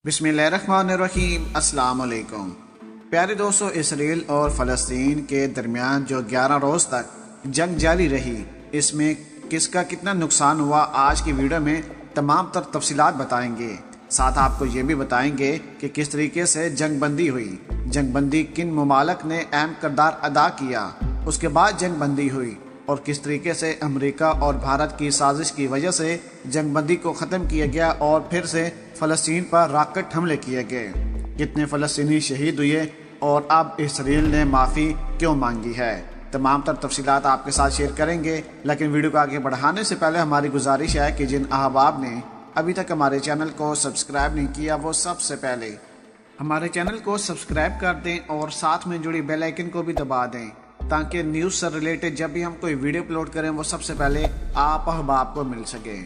बिस्मिल्लाहिर्रहमानिर्रहीम। अस्सलाम वालेकुम। प्यारे दोस्तों, इसराइल और फ़लस्तीन के दरमियान जो 11 रोज़ तक जंग जारी रही, इसमें किसका कितना नुकसान हुआ आज की वीडियो में तमाम तर तफसीलात बताएंगे। साथ आपको ये भी बताएंगे कि किस तरीके से जंग बंदी हुई, जंग बंदी किन ममालक ने अहम किरदार अदा किया, उसके बाद जंग बंदी हुई और किस तरीके से अमेरिका और भारत की साजिश की वजह से जंग बंदी को ख़त्म किया गया और फिर से फ़लस्तीन पर रॉकेट हमले किए गए, कितने फ़लस्तीनी शहीद हुए और अब इसराइल ने माफ़ी क्यों मांगी है। तमाम तर तफसीलात आपके साथ शेयर करेंगे, लेकिन वीडियो को आगे बढ़ाने से पहले हमारी गुजारिश है कि जिन अहबाब ने अभी तक हमारे चैनल को सब्सक्राइब नहीं किया वो सबसे पहले हमारे चैनल को सब्सक्राइब कर दें और साथ में जुड़ी बेल आइकन को भी दबा दें, ताकि न्यूज़ से रिलेटेड जब भी हम कोई वीडियो अपलोड करें वो सबसे पहले आप अहबाब को मिल सके।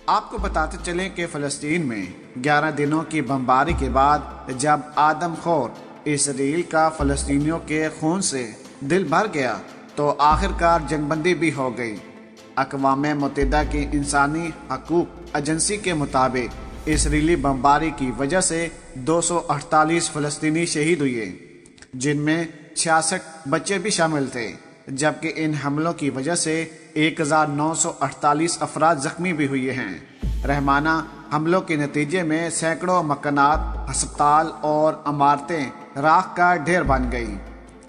आपको बताते चलें कि फ़लस्तीन में 11 दिनों की बमबारी के बाद जब आदमखोर इसराइल का फ़लस्तीनियों के खून से दिल भर गया तो आखिरकार जंगबंदी भी हो गई। अक़वाम मुत्तहिदा की इंसानी हकूक़ एजेंसी के मुताबिक इसराइली बमबारी की वजह से 248 फ़लस्तीनी शहीद हुए, जिनमें 66 बच्चे भी शामिल थे, जबकि इन हमलों की वजह से 1948 अफराद जख्मी भी हुए हैं। रहमाना हमलों के नतीजे में सैकड़ों मकानात, अस्पताल और इमारतें राख का ढेर बन गई।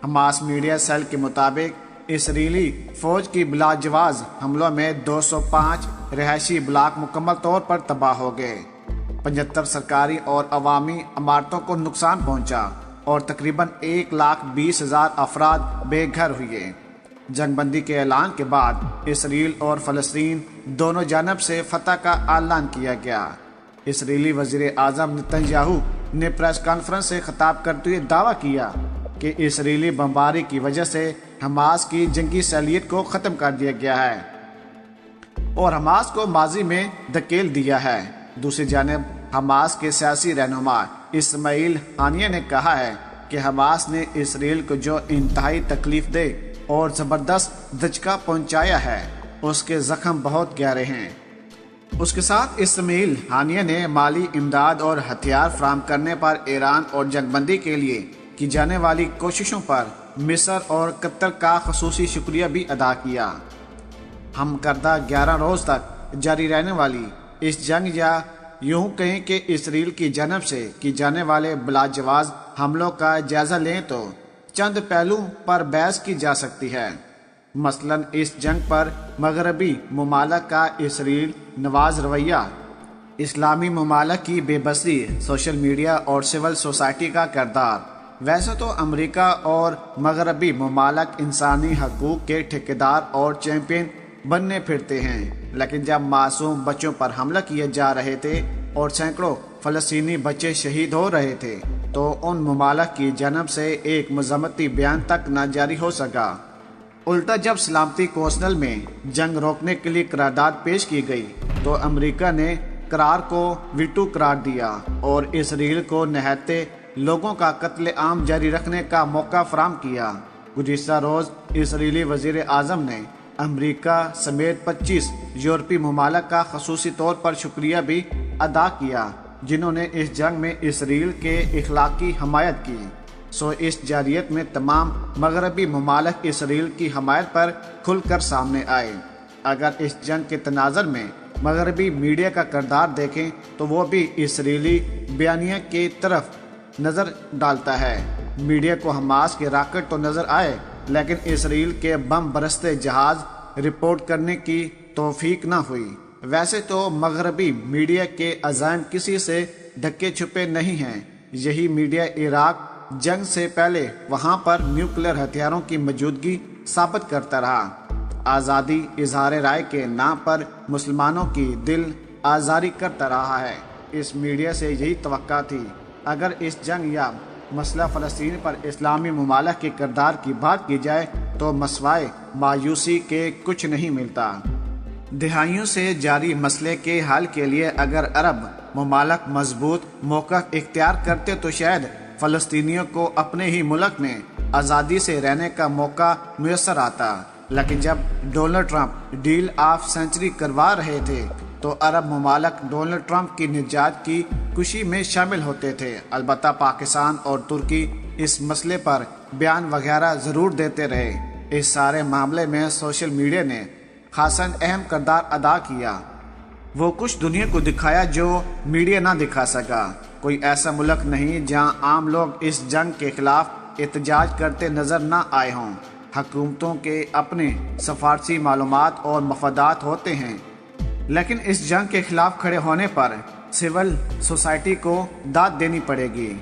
हमास मीडिया सेल के मुताबिक इसराइली फौज की बिलाजवाज हमलों में 205 रिहायशी ब्लॉक मुकम्मल तौर पर तबाह हो गए, 75 सरकारी और अवामी इमारतों को नुकसान पहुंचा और तकरीबन 1,20,000 अफराद बेघर हुए। जंगबंदी के ऐलान के बाद इसराइल और फ़लस्तीन दोनों जानब से फतह का ऐलान किया गया। इसराइली वज़ीर आज़म नेतन्याहू ने प्रेस कॉन्फ्रेंस से खिताब करते हुए दावा किया कि इसराइली बमबारी की वजह से हमास की जंगी सैलियत को ख़त्म कर दिया गया है और हमास को माजी में धकेल दिया है। दूसरी जानब हमास के सियासी रहनुमा इस्माइल हानिया ने कहा है कि हमास ने इसराइल को जो इंतहाई तकलीफ दे और ज़बरदस्त धचका पहुंचाया है, उसके ज़ख्म बहुत गहरे हैं। उसके साथ इस्माइल हानिया ने माली इमदाद और हथियार फराहम करने पर ईरान और जंगबंदी के लिए की जाने वाली कोशिशों पर मिस्र और कतर का ख़ुसूसी शुक्रिया भी अदा किया। हम करदा 11 रोज़ तक जारी रहने वाली इस जंग, या यूँ कहें कि इसराइल की जानब से की जाने वाले बिलाजवाज हमलों का जायज़ा लें तो चंद पहलू पर बहस की जा सकती है। मसलन इस जंग पर मगरबी ममालक का इसराइल नवाज रवैया, इस्लामी ममालक की बेबसी, सोशल मीडिया और सिविल सोसाइटी का किरदार। वैसे तो अमेरिका और मगरबी ममालक इंसानी हकूक़ के ठेकेदार और चैंपियन बनने फिरते हैं, लेकिन जब मासूम बच्चों पर हमला किए जा रहे थे और सैकड़ों फ़लस्तीनी बच्चे शहीद हो रहे थे तो उन ममालक की जानब से एक मज़म्मती बयान तक न जारी हो सका। उल्टा जब सलामती कौंसिल में जंग रोकने के लिए करारदाद पेश की गई तो अमेरिका ने करार को वीटो करार दिया और इसराइल को निहत्ते लोगों का कत्ले आम जारी रखने का मौका फराहम किया। गुज़िश्ता रोज़ इसराइली वज़ीर आज़म ने अमेरिका समेत 25 यूरोपीय ममालक का ख़ुसूसी तौर पर शुक्रिया भी अदा किया, जिन्होंने इस जंग में इसराइल के इखलाकी हमायत की। सो इस जारियत में तमाम मगरबी ममालक इसराइल की हमायत पर खुलकर सामने आए। अगर इस जंग के तनाज़र में मगरबी मीडिया का किरदार देखें तो वो भी इसराइली बयानिया की तरफ नज़र डालता है। मीडिया को हमास के रॉकेट तो नज़र आए, लेकिन इसराइल के बम बरसते जहाज़ रिपोर्ट करने की तौफीक न हुई। वैसे तो मगरबी मीडिया के अज़ाइम किसी से ढके छुपे नहीं हैं। यही मीडिया इराक जंग से पहले वहां पर न्यूक्लियर हथियारों की मौजूदगी साबित करता रहा, आज़ादी इजहार राय के नाम पर मुसलमानों की दिल आज़ारी करता रहा है। इस मीडिया से यही तवक्का थी। अगर इस जंग या मसला फ़लस्तीन पर इस्लामी ममालक के किरदार की बात की जाए तो मसवाए मायूसी के कुछ नहीं मिलता। दहाइयों से जारी मसले के हल के लिए अगर अरब ममालक मजबूत मौका इख्तियार करते तो शायद फ़लस्तीनियों को अपने ही मुल्क में आज़ादी से रहने का मौका मुयस्सर आता, लेकिन जब Donald Trump deal of century करवा रहे थे تو عرب ممالک ڈونلڈ ٹرمپ کی نجات کی خوشی میں شامل ہوتے تھے۔ البتہ پاکستان اور ترکی اس مسئلے پر بیان وغیرہ ضرور دیتے رہے۔ اس سارے معاملے میں سوشل میڈیا نے خاصاً اہم کردار ادا کیا۔ وہ کچھ دنیا کو دکھایا جو میڈیا نہ دکھا سکا۔ کوئی ایسا ملک نہیں جہاں عام لوگ اس جنگ کے خلاف احتجاج کرتے نظر نہ آئے ہوں۔ حکومتوں کے اپنے سفارتی معلومات اور مفادات ہوتے ہیں، لیکن اس جنگ کے خلاف کھڑے ہونے پر سول سوسائٹی کو داد دینی پڑے گی۔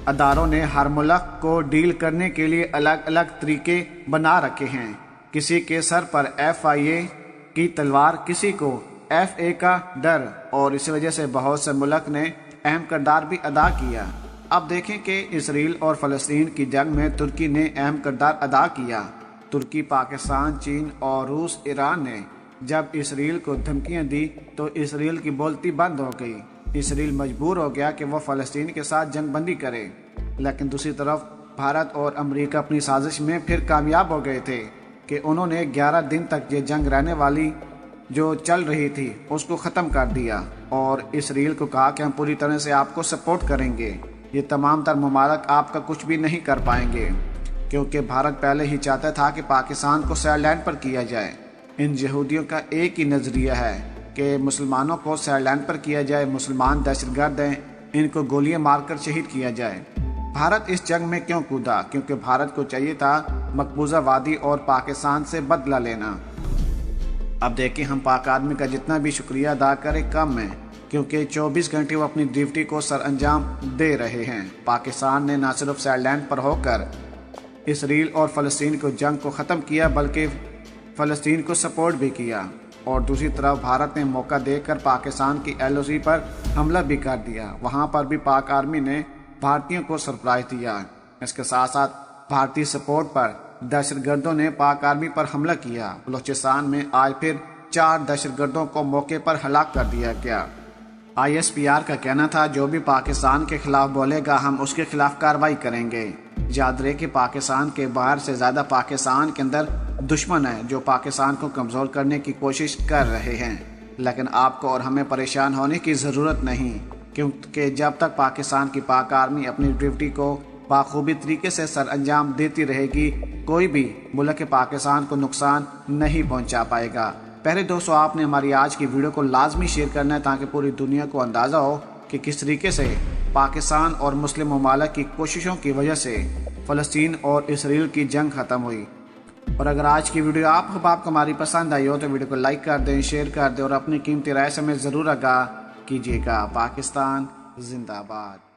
اداروں نے ہر ملک کو ڈیل کرنے کے لیے الگ الگ طریقے بنا رکھے ہیں۔ کسی کے سر پر FIA کی تلوار، کسی کو FA کا ڈر، اور اس وجہ سے بہت سے ملک نے اہم کردار بھی ادا کیا۔ اب دیکھیں کہ اسرائیل اور فلسطین کی جنگ میں ترکی نے اہم کردار ادا کیا۔ ترکی، پاکستان، چین اور روس، ایران نے جب اسرائیل کو دھمکیاں دی تو اسرائیل کی بولتی بند ہو گئی۔ اسرائیل مجبور ہو گیا کہ وہ فلسطین کے ساتھ جنگ بندی کرے، لیکن دوسری طرف بھارت اور امریکہ اپنی سازش میں پھر کامیاب ہو گئے تھے کہ انہوں نے 11 دن تک یہ جنگ رہنے والی جو چل رہی تھی اس کو ختم کر دیا، اور اسرائیل کو کہا کہ ہم پوری طرح سے آپ کو سپورٹ کریں گے۔ یہ تمام تر ممالک آپ کا کچھ بھی نہیں کر پائیں گے، کیونکہ بھارت پہلے ہی چاہتا تھا کہ پاکستان کو سیڈ لینڈ پر کیا جائے۔ ان یہودیوں کا ایک ہی نظریہ ہے کہ مسلمانوں کو سیڈ لینڈ پر کیا جائے، مسلمان دہشت گرد ہیں، ان کو گولیاں مار کر شہید کیا جائے۔ بھارت اس جنگ میں کیوں کودا؟ کیونکہ بھارت کو چاہیے تھا مقبوضہ وادی اور پاکستان سے بدلہ لینا۔ اب دیکھیں، ہم پاک آدمی کا جتنا بھی شکریہ ادا کریں کم ہے، کیونکہ 24 گھنٹے وہ اپنی ڈیوٹی کو سر انجام دے رہے ہیں۔ پاکستان نے نہ صرف سیڈ لینڈ پر ہو کر اسرائیل اور فلسطین کو جنگ کو ختم کیا، بلکہ فلسطین کو سپورٹ بھی کیا، اور دوسری طرف بھارت نے موقع دے کر پاکستان کی LOC پر حملہ بھی کر دیا۔ وہاں پر بھی پاک آرمی نے بھارتیوں کو سرپرائز دیا۔ اس کے ساتھ ساتھ بھارتی سپورٹ پر دہشت گردوں نے پاک آرمی پر حملہ کیا۔ بلوچستان میں آج پھر 4 دہشت گردوں کو موقع پر ہلاک کر دیا گیا۔ ISPR کا کہنا تھا جو بھی پاکستان کے خلاف بولے گا ہم اس کے خلاف کارروائی کریں گے۔ یاد رہے کہ پاکستان کے باہر سے زیادہ پاکستان کے اندر دشمن ہیں جو پاکستان کو کمزور کرنے کی کوشش کر رہے ہیں، لیکن آپ کو اور ہمیں پریشان ہونے کی ضرورت نہیں، کیونکہ جب تک پاکستان کی پاک آرمی اپنی ڈیوٹی کو بخوبی طریقے سے سر انجام دیتی رہے گی، کوئی بھی ملک پاکستان کو نقصان نہیں پہنچا پائے گا۔ پہلے دوستو، آپ نے ہماری آج کی ویڈیو کو لازمی شیئر کرنا ہے تاکہ پوری دنیا کو اندازہ ہو کہ کس طریقے سے پاکستان اور مسلم ممالک کی کوششوں کی وجہ سے فلسطین اور اسرائیل کی جنگ ختم ہوئی۔ اور اگر آج کی ویڈیو آپ کو ہماری پسند آئی ہو تو ویڈیو کو لائک کر دیں، شیئر کر دیں، اور اپنی قیمتی رائے سے ہمیں ضرور آگاہ کیجیے گا۔ پاکستان زندہ باد۔